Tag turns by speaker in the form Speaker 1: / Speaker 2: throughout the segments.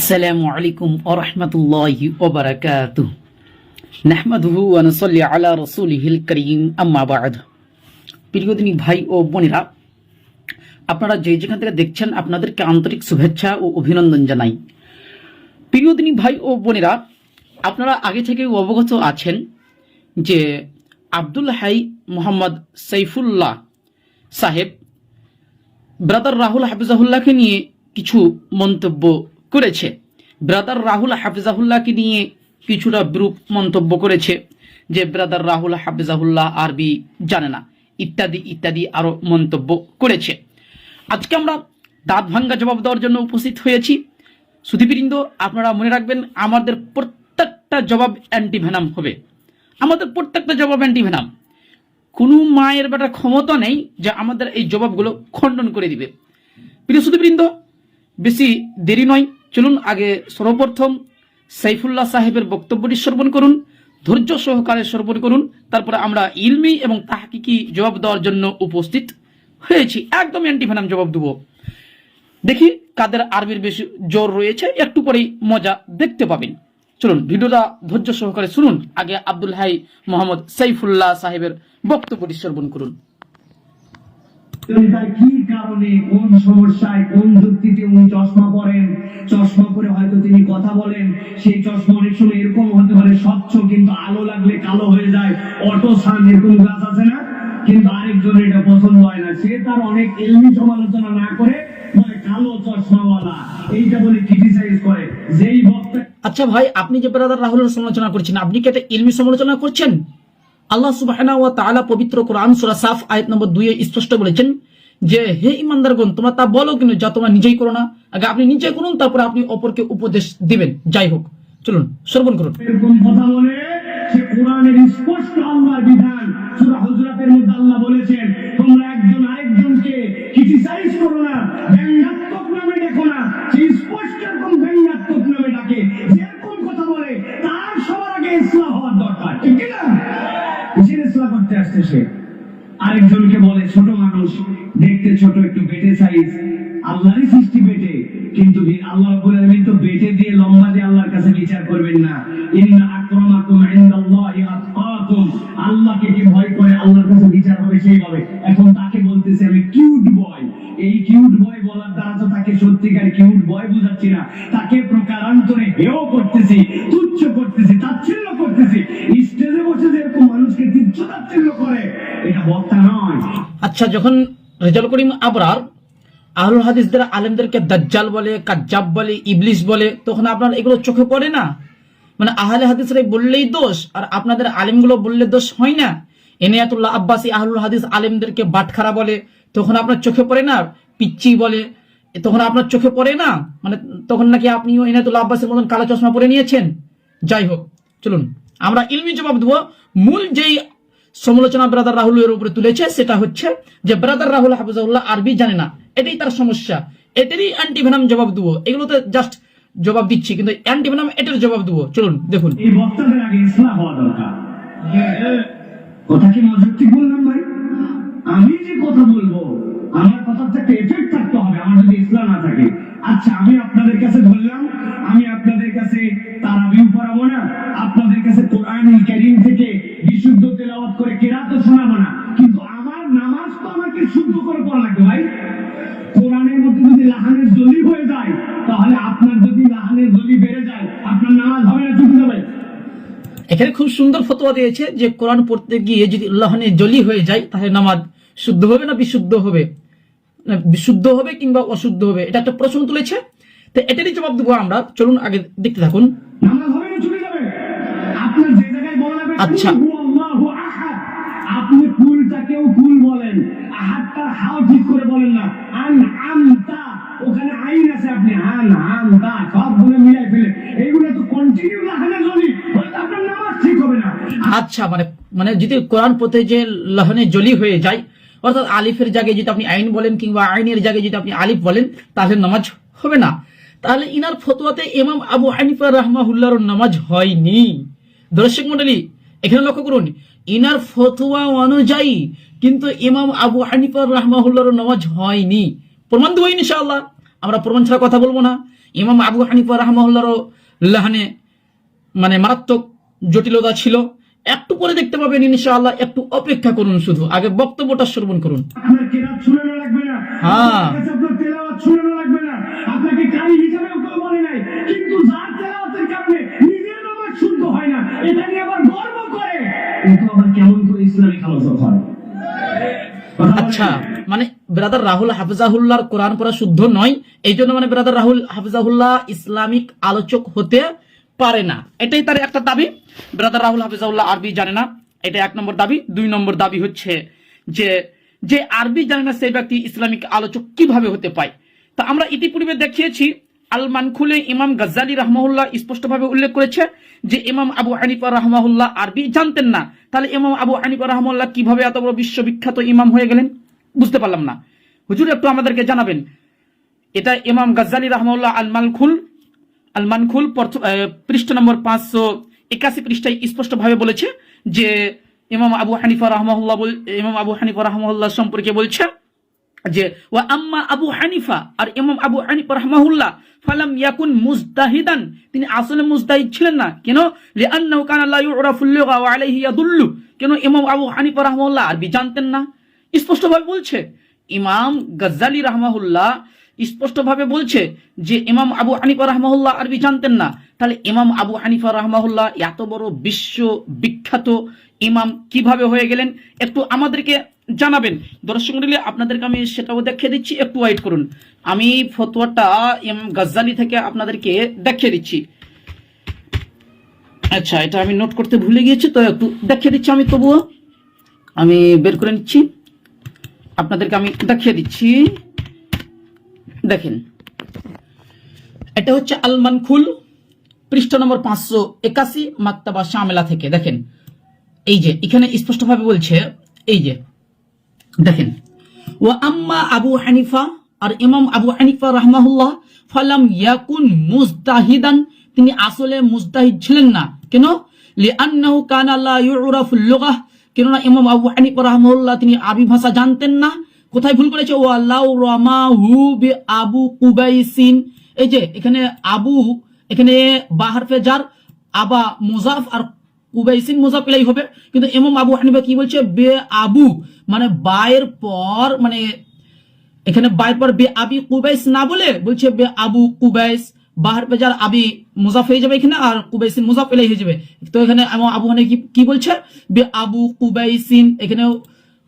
Speaker 1: আসসালামু আলাইকুম ওয়া রাহমাতুল্লাহি ওয়া বারাকাতুহু নাহমাদুহু ওয়া নুসাল্লি আলা রাসূলিহিল কারীম আম্মা বা'দ। প্রিয় দিনী ভাই ও বোনেরা, আপনারা যে যেখান থেকে দেখছেন আপনাদেরকে আন্তরিক শুভেচ্ছা ও অভিনন্দন জানাই। প্রিয় দিনী ভাই ও বোনেরা, আপনারা আগে থেকে অবগত আছেন যে আব্দুল হাই মোহাম্মদ সাইফুল্লাহ সাহেব ব্রাদার রাহুল হাফিজাহুল্লাহকে নিয়ে কিছু মন্তব্য করেছে। ব্রাদার রাহুল হাফিজাহুল্লাহকে নিয়ে কিছুটা বিরূপ মন্তব্য করেছে যে ব্রাদার রাহুল হাফিজাহুল্লাহ আরবি জানে না, ইত্যাদি ইত্যাদি আরো মন্তব্য করেছে। আজকে আমরা দাঁত ভাঙ্গা জবাব দেওয়ার জন্য উপস্থিত হয়েছি। সুধীবৃন্দ, আপনারা মনে রাখবেন, আমাদের প্রত্যেকটা জবাব অ্যান্টিভেনাম হবে। আমাদের প্রত্যেকটা জবাব অ্যান্টিভেনাম। কোনো মায়ের বেটার ক্ষমতা নেই যে আমাদের এই জবাবগুলো খণ্ডন করে দিবে। প্রিয় সুধীবৃন্দ, বেশি দেরি নয়, চলুন আগে সর্বপ্রথম সাইফুল্লাহ সাহেবের বক্তব্যটি শ্রবণ করুন, ধৈর্য সহকারে শ্রবণ করুন। তারপরে আমরা ইলমি এবং তাহকিকি জবাব দেওয়ার জন্য উপস্থিত হয়েছি। একদম অ্যান্টিভেনাম জবাব দেবো। দেখি কাদের আরবির বেশি জোর রয়েছে, একটু পরেই মজা দেখতে পাবেন। চলুন ভিডিওটা ধৈর্য সহকারে শুনুন। আগে আব্দুল হাই মোহাম্মদ সাইফুল্লাহ সাহেবের বক্তব্যটি শ্রবণ করুন।
Speaker 2: কি কারণে, কোন সমস্যায়, কোন যুক্তিতে উনি চশমা পরেন, চশমা পরে হয়তো তিনি কথা বলেন, সেই চশমা অনেক সময় এরকম হতে পারে স্বচ্ছ, কিন্তু আলো লাগলে কালো হয়ে যায়, অটো সান এরকম গাছ আছে না, কিন্তু আরেকজনের এটা পছন্দ হয় না, সে তার অনেক এলমি সমালোচনা না করে বলে কালো চশমাওয়ালা, এইটা বলে ক্রিটিসাইজ করে। যেই বক্তা
Speaker 1: আচ্ছা ভাই, আপনি যে ব্রাদার রাহুলের সমালোচনা করছেন, আপনি কি এটা ইলমি সমালোচনা করছেন? আল্লাহ সুবহানাহু ওয়া তাআলা পবিত্র কোরআন সূরা সাফ আয়াত নম্বর 2 এ স্পষ্ট বলেছেন যে হে ঈমানদারগণ, তোমরা তা বলো কিন্তু যা তোমরা নিজেই করো না। আগে আপনি নিজে করুন, তারপরে আপনি অপরকে উপদেশ দিবেন। যাই হোক, চলুন শ্রবণ করুন।
Speaker 2: এরকম কথা বলে, সে কোরআনের স্পষ্ট আল্লাহর বিধান। সূরা হুজুরাতের মধ্যে আল্লাহ বলেছেন, তোমরা একজন আরেকজনকে ক্রিটিসাইজ করো না, ব্যঙ্গাত্মক নামে দেখো না। সে স্পষ্ট এরকম ব্যঙ্গাত্মক নামে ডাকে। যেরকম কথা বলে তার সবার আগে ইসলাম হওয়ার দরকার, ঠিক কি না? কিসের ইসলাম করতে আসছে সে? আরেকজনকে বলে ছোট মানুষ, দেখতে ছোট, একটু বেটে সাইজ, আল্লাহরই সৃষ্টি বেটে, কিন্তু আল্লাহ রাব্বুল আলামিন তো বেটে দিয়ে লম্বা দিয়ে আল্লাহর কাছে বিচার করবেন না। ইন্না আকরামাকুম ইনদাল্লাহি আতকাকুম, আল্লাহকে কি ভয় করে আল্লাহর কাছে বিচার হবে সেইভাবে। এখন তাকে বলতেছে আমি কিউট বয়। এই কিউট বয় বলার দ্বারা তো তাকে সত্যিকার কিউট বয় বুঝাচ্ছি না, তাকে প্রকারান্তরে হেয় করতেছি, তুচ্ছ করতেছি, তাচ্ছিল্য করতেছি। স্টেজে বসে যেরকম মানুষকে তুচ্ছ তাচ্ছিল্য করে, এটা বক্তা নয়।
Speaker 1: আচ্ছা, যখন রেজাউল করিম আবরার আহলুল হাদিসদের আলেমদেরকে দাজ্জাল বলে, কাজ্জাব বলে, ইবলিস বলে, তখন আপনার এগুলো চোখে পড়ে না? মানে আহলে হাদিসরা বললেই দোষ, আর আপনাদের আলেমগুলো বললে দোষ হয় না? ইনায়াতুল্লাহ আব্বাসী আহলুল হাদিস আলেমদেরকে বাটখারা বলে, তখন আপনার চোখে পড়ে না? পিচ্চি বলে, তখন আপনার চোখে পড়ে না? মানে তখন নাকি আপনিও ইনায়াতুল্লাহ আব্বাসীর মতন কালো চশমা পরে নিয়েছেন? যাই হোক, চলুন আমরা ইলমি জবাব দেবো। মূল যেই সমালোচনা ব্রাদার রাহুলের উপরে তুলেছে সেটা হচ্ছে যে ব্রাদার রাহুল হাফিজাহুল্লাহ আরবি জানে না, এটাই তার সমস্যা। এটারই অ্যান্টিভেনাম জবাব দেবো। এগুলোতে জাস্ট জবাব দিচ্ছি, কিন্তু অ্যান্টিভেনাম এটার জবাব দেবো। চলুন দেখুন।
Speaker 2: এই বক্তাদের আগে ইসলাম হওয়া দরকার। কথা কি মজুক্তি বললাম ভাই? আমি যে কথা বলবো, আমার কথার একটা এফেক্ট থাকতে হবে, আমার যদি ইসলাম না থাকে। আচ্ছা, আমি আপনাদের কাছে ধরলাম, আমি আপনাদের কাছে তারাবিও পড়াবো না, আপনাদের কাছে কোরআনুল কারীম থেকে বিশুদ্ধ তেলাওয়াত করে কেরাত শোনাবো না, কিন্তু আমার নামাজ তো আমাকে শুদ্ধ করে পড়া লাগবে ভাই। কোরআনের মধ্যে যদি লাহানের জলি হয়ে যায়, তাহলে আপনার যদি লাহানের জলি বেড়ে যায়, আপনার নামাজ হবে না, ছুটে যাবে।
Speaker 1: এখানে খুব সুন্দর ফতোয়া দিয়েছে যে কোরআন পড়তে গিয়ে যদি লাহানে জলি হয়ে যায়, তাহলে নামাজ শুদ্ধ হবে না বিশুদ্ধ হবে? বিশুদ্ধ হবে কিংবা অশুদ্ধ হবে, এটা একটা প্রশ্ন তুলেছে। তো এটারই জবাব দেবো আমরা। চলুন আগে দেখতে থাকুন।
Speaker 2: নামাজ হবে না, ছুটে যাবে। আপনার যে জায়গায় বলা যাবে
Speaker 1: আচ্ছা,
Speaker 2: আল্লাহু আহাদ, আপনি কুলটাকেও কুল বলেন, আহাদটা হাও ঠিক করে বলেন না। আন আমতা, ওখানে আইন আছে, আপনি আন আমতা সব বলে মিলাই ফেলেন। এইগুলো তো কন্টিনিউ লাহানে জলি, হয়তো আপনার নামাজ ঠিক হবে না।
Speaker 1: আচ্ছা, মানে যদি কোরআন পড়তে যে লাহানে জলি হয়ে যায়, অর্থাৎ আলিফের জায়গায় যদি আপনি আইন বলেন কিংবা আইনের জায়গায় যদি আপনি আলিফ বলেন, তাহলে নামাজ হবে না। তাহলে ইনার ফতোয়াতে ইমাম আবু হানিফা রাহমাহুল্লাহর নামাজ হয়নি। দর্শক মণ্ডলী, এখানে লক্ষ্য করুন, ইনার ফতোয়া অনুযায়ী কিন্তু ইমাম আবু হানিফা রাহমাহুল্লাহর নামাজ হয়নি। প্রমাণ দেবো ইনশাআল্লাহ। আমরা প্রমাণ ছাড়া কথা বলবো না। ইমাম আবু হানিফা রাহমাহুল্লাহর লাহানে মানে মারাত্মক জটিলতা ছিল, একটু পরে দেখতে পাবেন ইনশাআল্লাহ। একটু অপেক্ষা করুন, শুধু আগে বক্তব্যটা শ্রবণ করুন।
Speaker 2: আপনার কেরাত শুনানো লাগবে না,
Speaker 1: হ্যাঁ।
Speaker 2: আপনার তেলাওয়াত শুনানো লাগবে না, আপনাকে কারি হিসাবেও কেউ বলে নাই, কিন্তু যার তেলাওয়াতের কারণে নিজের নামাজ শুদ্ধ হয় না, এটা নিয়ে আবার গর্ব করে, কিন্তু আবার কেমন করে ইসলামী আলোচনা হয়।
Speaker 1: আচ্ছা, মানে ব্রাদার রাহুল হাফিজাহুল্লাহর কোরআন পড়া শুদ্ধ নয়, এই জন্য মানে ব্রাদার রাহুল হাফিজাহুল্লাহ ইসলামিক আলোচক হতে পারে না, এটাই তার একটা দাবি। ব্রাদার রাহুল হাফিজাহুল্লাহ আরবি জানে না, এটা 1 নম্বর দাবি। 2 নম্বর দাবি হচ্ছে যে যে আরবি জানে না সেই ব্যক্তি ইসলামিক আলোচক কিভাবে হতে পায়। তা আমরা ইতিপূর্বে দেখিয়েছি আল মানখুলে ইমাম গাজ্জালি রাহমাহুল্লাহ স্পষ্টভাবে উল্লেখ করেছে যে ইমাম আবু হানিফা রাহমাহুল্লাহ আরবি জানতেন না। তাহলে ইমাম আবু হানিফা রাহমাহুল্লাহ কিভাবে এত বড় বিশ্ববিখ্যাত ইমাম হয়ে গেলেন? বুঝতে পারলাম না, হুজুর একটু আমাদেরকে জানাবেন। এটা ইমাম গাজ্জালি রাহমাহুল্লাহ আল মানখুল পৃষ্ঠা নম্বর 581 পৃষ্ঠায় স্পষ্টভাবে বলেছে যে ইমাম আবু হানিফা রাহমাহুল্লাহ সম্পর্কে বলছে যে ওয়া আম্মা আবু হানিফা, আর ইমাম আবু হানিফা রাহমাহুল্লাহ ফালাম ইয়াকুন মুজতাহিদান, তিনি আসলে মুজতাহিদ ছিলেন না। কেন? লিআন্নাহু কানা লা ইউরাফুল লুগা ওয়া আলাইহি ইয়াদুল্লু, কেন ইমাম আবু হানিফা রাহমাহুল্লাহ আরবি জানতেন না। স্পষ্টভাবে বলছে ইমাম গাজ্জালি রাহমাহুল্লাহ স্পষ্টভাবে বলছে যে ইমাম আবু হানিফা রাহমাহুল্লাহ আরবি জানতেন না। তাহলে ইমাম আবু হানিফা রাহমাহুল্লাহ এত বড় বিশ্ববিখ্যাত ইমাম কিভাবে হয়ে গেলেন একটু আমাদেরকে জানাবেন। দর্শক মণ্ডলী, আপনাদেরকে আমি সেটাও দেখিয়ে দিচ্ছি, একটু ওয়েট করুন। আমি ফতোয়াটা ইমাম গাজ্জালি থেকে আপনাদেরকে দেখিয়ে দিচ্ছি। আচ্ছা, এটা আমি নোট করতে ভুলে গিয়েছি, তো একটু দেখিয়ে দিচ্ছি। আমি তবুও আমি বের করে নিচ্ছি, আপনাদেরকে আমি দেখিয়ে দিচ্ছি। দেখেন, এটা হচ্ছে আল মানখুল পৃষ্ঠা নম্বর 581 মাকতাবা শামেলা থেকে। দেখেন, এই যে এখানে স্পষ্টভাবে বলছে, এই যে দেখেন, ওয়া আম্মা আবু হানিফা, আর ইমাম আবু হানিফা রাহমাহুল্লাহ ফালাম ইয়াকুন মুজতাহিদান, তিনি আসলে মুজতাহিদ ছিলেন না। কেন? লিআন্নাহু কানা লা ইউরাফুল লুগাহ, কেননা ইমাম আবু হানিফা রাহমাহুল্লাহ তিনি আরবি ভাষা জানতেন না। কোথায় ভুল করেছে? ওয়ালাউ রামাহু বি আবু কুবাইসিন, এই যে এখানে আবু, এখানে বা হারফে জার, আবা মুজাফ আর কুবাইসিন মুজাফ ইলাইহি হবে, কিন্তু ইমাম আবু হানিফা কি বলছে? বে আবু, মানে বায়ের পর, মানে এখানে বায়ের পর বে আবি কুবাইস না বলে বলছে বে আবু কুবাইস, বাহার পেজার আবি মুজাফ হয়ে যাবে এখানে, আর কুবাইসিন মুজাফ ইলাইহি হয়ে যাবে। তো এখানে আবু হানিফা কি বলছে? বে আবু কুবাইসিন, এখানে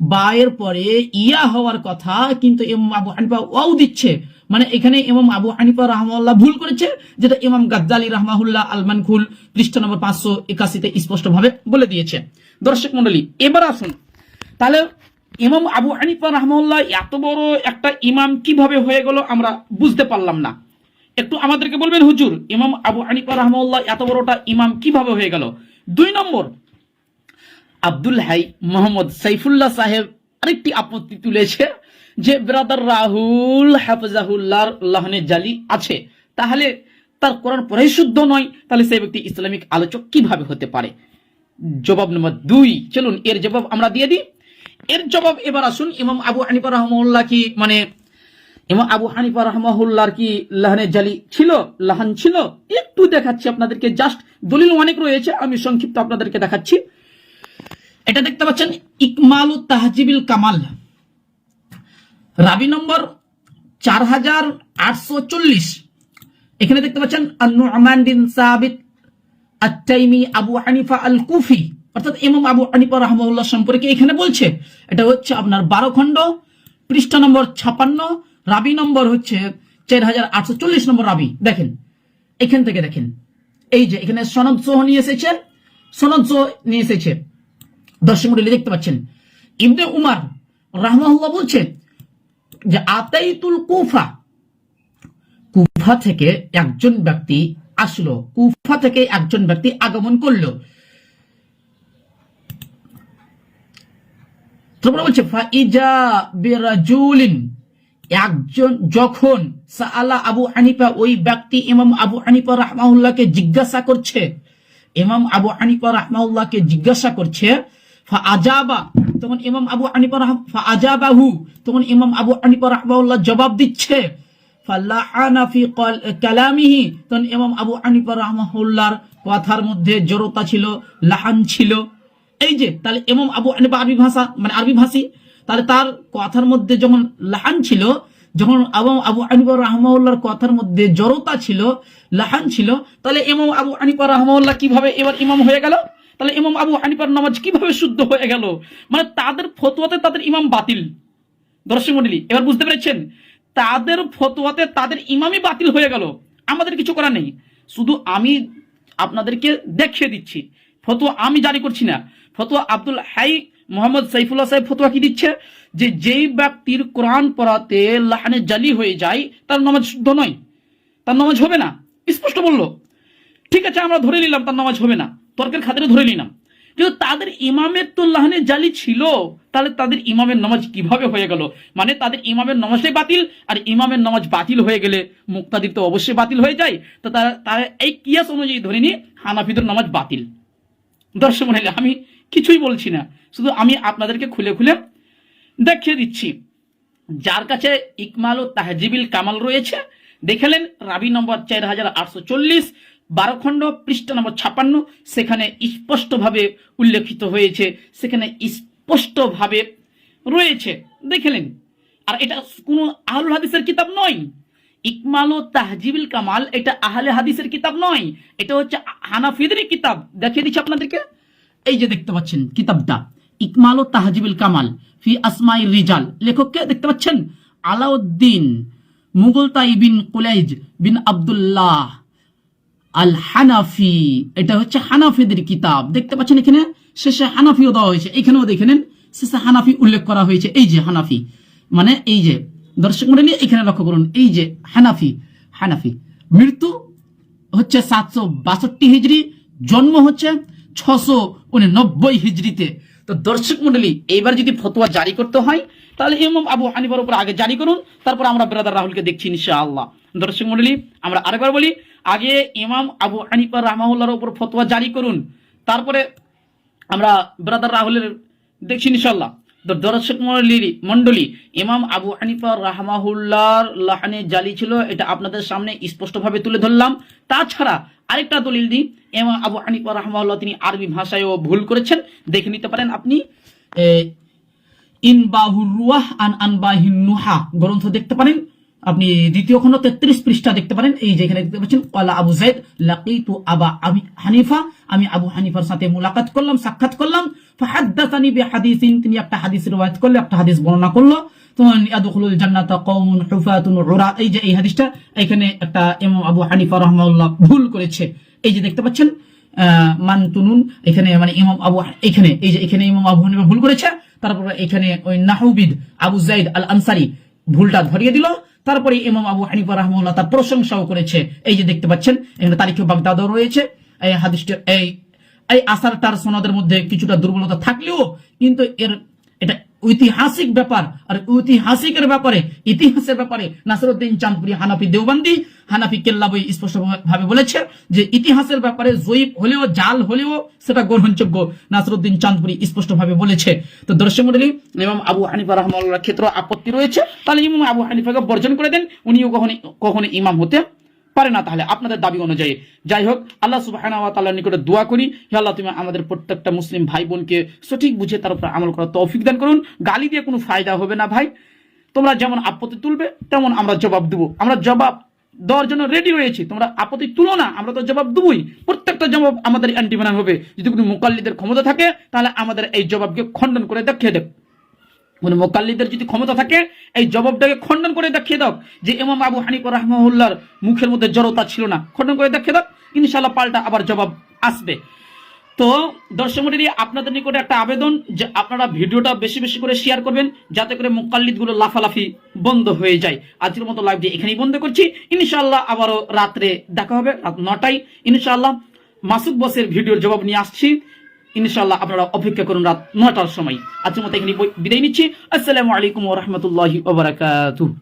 Speaker 1: বায়ের পরে ইয়া হওয়ার কথা, কিন্তু ইমাম আবু হানিফা ওয়াও দিচ্ছে, মানে এখানে ইমাম আবু হানিফা রাহমাহুল্লাহ ভুল করেছে, যেটা ইমাম গাজ্জালি রাহমাহুল্লাহ আল মানখুল পৃষ্ঠা নম্বর 581 স্পষ্টভাবে বলে দিয়েছে। দর্শক মণ্ডলী, এবার আসুন, তাহলে ইমাম আবু হানিফা রাহমাহুল্লাহ এত বড় একটা ইমাম কিভাবে হয়ে গেল আমরা বুঝতে পারলাম না। একটু আমাদেরকে বলবেন হুজুর, ইমাম আবু হানিফা রাহমাহুল্লাহ এত বড়টা ইমাম কিভাবে হয়ে গেল? 2 নম্বর, আব্দুল হাই মোহাম্মদ সাইফুল্লাহ সাহেব আরেকটি আপত্তি তুলেছে যে ব্রাদার রাহুল হাফিজাহুল্লাহর লাহানে জালি আছে, তাহলে তার কোরআন পড়াই শুদ্ধ নয়, তাহলে সেই ব্যক্তি ইসলামিক আলোচক কিভাবে হতে পারে? জবাব নম্বর 2, চলুন এর জবাব আমরা দিয়ে দিই। এর জবাব এবার আসুন, ইমাম আবু হানিফা রাহমাহুল্লাহ কি, মানে ইমাম আবু হানিফা রাহমাহুল্লাহর কি লাহানে জালি ছিল, লাহান ছিল? একটু দেখাচ্ছি আপনাদেরকে, জাস্ট দলিল অনেক রয়েছে, আমি সংক্ষিপ্ত আপনাদেরকে দেখাচ্ছি। এটা দেখতে পাচ্ছেন ইকমালু তাহজিবিল কামাল, রাবি নম্বর 4840, এখানে দেখতে পাচ্ছেন আন-নু'মান বিন সাবিত আত-তাইমি আবু হানিফা আল কুফি, অর্থাৎ ইমাম আবু হানিফা রাহমাহুল্লাহ সম্পর্কে এখানে বলছে। এটা হচ্ছে আপনার 12 খণ্ড, পৃষ্ঠা নম্বর 56, রাবি নম্বর হচ্ছে 4840 নম্বর রাবি। দেখেন, এখান থেকে দেখেন, এই যে এখানে সনদ সহ নিয়ে এসেছে। দর্শক মণ্ডলী দেখতে পাচ্ছেন, ইবনে উমার রাহমাহুল্লাহ বলছে যে আতাইতুল কুফা থেকে একজন ব্যক্তি আসলো, কুফা থেকে একজন ব্যক্তি আগমন করলো। তারপরে বলছে ফাইজা বিরাজুলিন, একজন যখন সাআলা আবু হানিফা, ওই ব্যক্তি ইমাম আবু হানিফা রাহমাহুল্লাহকে জিজ্ঞাসা করছে, ইমাম আবু হানিফা রাহমাহুল্লাহকে জিজ্ঞাসা করছে, ফাআজাবা, তখন ইমাম আবু হানিফা ফাআজাবাহু, তখন ইমাম আবু হানিফা রাহমাহুল্লাহ জবাব দিচ্ছে, ফালাহানা ফি কালামিহি, তখন ইমাম আবু হানিফা রাহমাহুল্লাহর কথার মধ্যে জড়তা ছিল, লাহান ছিল। এই যে তাহলে ইমাম আবু হানিফা আরবি ভাষা মানে আরবি ভাষী, তাহলে তার কথার মধ্যে যখন লাহান ছিল, যখন আবু হানিফা রাহমাহুল্লাহর কথার মধ্যে জড়তা ছিল, লাহান ছিল, তাহলে ইমাম আবু হানিফা রাহমাহুল্লাহ কিভাবে এবার ইমাম হয়ে গেল? তাহলে ইমাম আবু হানিফার নামাজ কিভাবে শুদ্ধ হয়ে গেল? মানে তাদের ফতোয়াতে তাদের ইমাম বাতিল। দর্শক মণ্ডলী, এবার বুঝতে পেরেছেন? তাদের ফতোয়াতে তাদের ইমামই বাতিল হয়ে গেল, আমাদের কিছু করার নেই। শুধু আমি আপনাদেরকে দেখিয়ে দিচ্ছি, ফতোয়া আমি জারি করছি না। ফতোয়া আব্দুল হাই মোহাম্মদ সাইফুল্লাহ সাহেব ফতোয়া কি দিচ্ছে? যে যেই ব্যক্তির কোরআন পড়াতে লাহানে জালি হয়ে যায় তার নামাজ শুদ্ধ নয়, তার নামাজ হবে না, স্পষ্ট বললো। ঠিক আছে, আমরা ধরে নিলাম তার নামাজ হবে না, তর্কের খাতিরে ধরে নিলাম। কিন্তু তাদের ইমামের তো লাহানে জালি ছিল, তাহলে তাদের ইমামের নামাজ কিভাবে হয়ে গেল? মানে তাদের ইমামের নামাজটাই বাতিল, আর ইমামের নামাজ বাতিল হয়ে গেলে মুক্তাদির তো অবশ্যই বাতিল হয়ে যায়। তো তারা এই কিয়াস অনুযায়ী ধরে নিয়ে হানাফিদের নামাজ বাতিল। দর্শক মনে আমি কিছুই বলছি না, শুধু আমি আপনাদেরকে খুলে খুলে দেখিয়ে দিচ্ছি। যার কাছে ইকমাল ও তাহজিবিল কামাল রয়েছে, দেখলেন রাবি নম্বর 4840, 12 খণ্ড, পৃষ্ঠা নম্বর 56, সেখানে স্পষ্টভাবে উল্লেখিত হয়েছে, সেখানে স্পষ্টভাবে রয়েছে, দেখলেন। আর এটা কোনো আহলুল হাদিসের কিতাব নয়, ইকমাল ও তাহজিবিল কামাল এটা আহলে হাদিসের কিতাব নয়, এটা হচ্ছে হানাফিদেরই কিতাব। দেখিয়ে দিচ্ছি আপনাদেরকে, এই যে দেখতে পাচ্ছেন কিতাবটা, ইকমাল ও তাহজিবিল কামাল ফি আসমাই রিজাল, লেখককে দেখতে পাচ্ছেন আলাউদ্দিন মুগলতাই বিন কুলাইজ বিন আব্দুল্লাহ আল হানাফি। এটা হচ্ছে হানাফিদের কিতাব, দেখতে পাচ্ছেন এখানে শেষে হানাফিও দেওয়া হয়েছে, এখানেও দেখে নেন শেষে হানাফি উল্লেখ করা হয়েছে। এই যে হানাফি, মানে এই যে দর্শক মণ্ডলী এখানে লক্ষ্য করুন, এই যে হানাফি, হানাফি মৃত্যু হচ্ছে 762 হিজরি, জন্ম হচ্ছে 689 হিজরিতে। তো দর্শক মণ্ডলী, এইবার যদি ফতোয়া জারি করতে হয় তাহলে ইমাম আবু হানিফার উপর আগে জারি করুন, তারপর আমরা ব্রাদার রাহুলকে দেখছি ইনশাআল্লাহ। দর্শক মণ্ডলী, আমরা আরেকবার বলি, আগে ইমাম আবু হানিফা রাহমাহুল্লাহর উপর ফতোয়া জারি করুন, তারপরে আমরা ব্রাদার রাহুলের দেখছি ইনশাআল্লাহ। দর্শক মণ্ডলী, ইমাম আবু হানিফা রাহমাহুল্লাহর লাহানে জালি ছিল, এটা আপনাদের সামনে স্পষ্টভাবে তুলে ধরলাম। তাছাড়া আরেকটা দলিল দিই, ইমাম আবু হানিফা রাহমাহুল্লাহ তিনি আরবি ভাষায়ও ভুল করেছেন, দেখে নিতে পারেন আপনি। ইনবাহুর রুয়াহ আন আনবাহিন নুহা গ্রন্থ দেখতে পারেন আপনি, দ্বিতীয় খণ্ড 33 পৃষ্ঠা দেখতে পারেন। এই যে এখানে দেখতে পাচ্ছেন, ক্বালা আবু যায়েদ লাকিতু আবা হানিফা, আমি আবু হানিফার সাথে মুলাকাত করলাম, সাক্ষাৎ করলাম। ফাহাদ্দাসানি বিহাদিসিন, তিনি একটা হাদিস রওয়ায়াত করলো, একটা হাদিস বর্ণনা করলো। তখন ইয়াদখুলুল জান্নাতা কওমুন হুফাতুন উরা, এই যে এই হাদিসটা এখানে একটা ইমাম আবু হানিফা রাহমাহুল্লাহ ভুল করেছে। এই যে দেখতে পাচ্ছেন মানতুনুন, এখানে মানে ইমাম আবু, এখানে এই যে এখানে ইমাম আবু হানিফা ভুল করেছে, তারপর এখানে ওই নাহবিদ আবু যায়েদ আল আনসারী ভুলটা ধরিয়ে দিল, তারপরে ইমাম আবু হানিফা রাহমাহুল্লাহ তার প্রশংসাও করেছে। এই যে দেখতে পাচ্ছেন এখানে তারিখে বাগদাদও রয়েছে। এই হাদিসটির এই আসারটার সনদের মধ্যে কিছুটা দুর্বলতা থাকলেও কিন্তু এটা ঐতিহাসিক ব্যাপার, আর ঐতিহাসিকের ব্যাপারে, ইতিহাসের ব্যাপারে নাসিরউদ্দিন চাঁদপুরি হানাফি দেওবন্দি, হানাফি কেল্লাবই স্পষ্ট ভাবে বলেছে যে ইতিহাসের ব্যাপারে জয়ীব হলেও জাল হলেও সেটা গ্রহণযোগ্য, নাসিরউদ্দিন চাঁদপুরি স্পষ্ট ভাবে বলেছে। তো দর্শক মণ্ডলী, ইমাম আবু হানিফা রাহমাহুল্লাহর ক্ষেত্রে আপত্তি রয়েছে, তাহলে ইমাম আবু হানিফাকে বর্জন করে দেন, উনিও কখনো ইমাম হতে পারে না, তাহলে আপনাদের দাবি অনুযায়ী। যাই হোক, আল্লাহ সুবহানাহু ওয়া তাআলার নিকটে দোয়া করি, হে আল্লাহ তুমি আমাদের প্রত্যেকটা মুসলিম ভাই বোনকে সঠিক বুঝে তার উপর আমল করার তৌফিক দান করুন। গালি দিয়ে কোনো ফায়দা হবে না ভাই, তোমরা যেমন আপত্তি তুলবে তেমন আমরা জবাব দেবো, আমরা জবাব দেওয়ার জন্য রেডি রয়েছি। তোমরা আপত্তি তুলো না, আমরা তো জবাব দেবই, প্রত্যেকটা জবাব আমাদের অ্যান্টিমানা হবে। যদি কোনো মুকাল্লিদের ক্ষমতা থাকে তাহলে আমাদের এই জবাবকে খণ্ডন করে দেখিয়ে দেব। মানে মুকাল্লিদের যদি ক্ষমতা থাকে এই জবাবটাকে খণ্ডন করে দেখিয়ে দাও যে ইমাম আবু হানিফা রাহমাহুল্লাহর মুখের মধ্যে জড়তা ছিল না, খণ্ডন করে দেখিয়ে দাও, ইনশাআল্লাহ পাল্টা আবার জবাব আসবে। তো দর্শক মণ্ডলী, আপনাদের নিকটে একটা আবেদন যে আপনারা ভিডিওটা বেশি বেশি করে শেয়ার করবেন, যাতে করে মুকাল্লিদগুলো লাফালাফি বন্ধ হয়ে যায়। আজকের মতো লাইভটি এখানেই বন্ধ করছি, ইনশাআল্লাহ আবারও রাত্রে দেখা হবে, রাত 9টায় ইনশাআল্লাহ মাসুদ বসের ভিডিওর জবাব নিয়ে আসছি। ইনশাআল্লাহ আপনারা অপেক্ষা করুন রাত 9টার সময়। আজকের মতো এখানে বিদায় নিচ্ছি। আসসালামু আলাইকুম ওয়া রাহমাতুল্লাহি ওয়া বারাকাতুহু।